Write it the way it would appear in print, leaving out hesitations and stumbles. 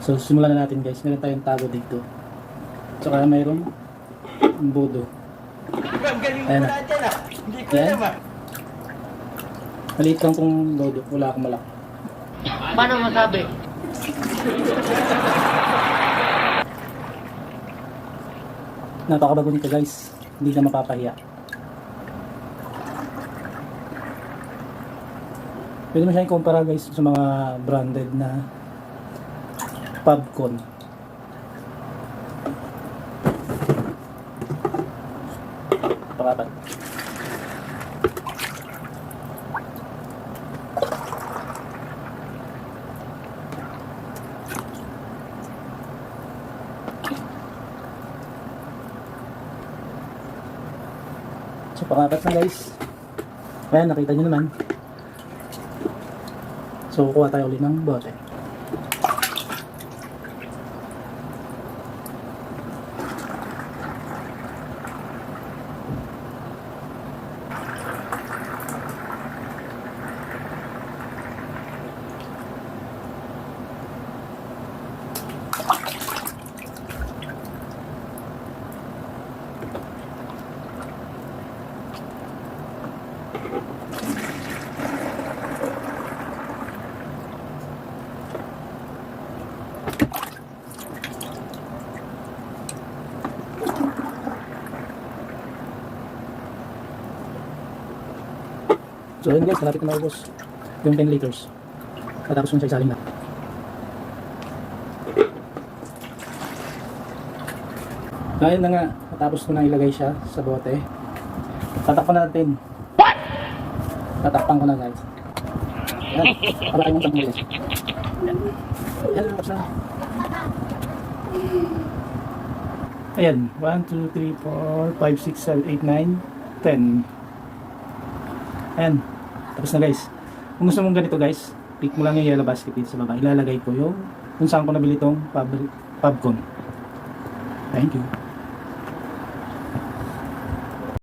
So simulan na natin guys. Meron tayong tago dito. Tsaka mayroong bodo. Ang galing mo Ayan. na dyan ah. Hindi ko Ayan. naman. Maliit lang kung bodo. Wala akong malaki. Paano masabi? Napakabago nito guys. Hindi ka mapapahiya. Pwede mo siya ikumpara guys sa mga branded na Pubcon. Pangapat. So pangapat na guys. Ayan, nakita nyo naman. So kuha tayo ulit ng bote. So yun guys, malapit na maubos yung 10 liters. Katapos yung isa-isaling na. Ngayon na nga, matapos ko na ilagay siya sa bote. Tatakpan natin. What? Tatakpan ko na guys. Yan, para yung isang guys. Yan, tapos na. Ayan, 1, 2, 3, 4, 5, 6, 7, 8, 9, 10. Ayan, tapos na guys. Kung gusto mong ganito guys, click mo lang yung yellow basket dito sa baba. Ilalagay ko yung kung saan ko nabili itong Pubcon. Thank you.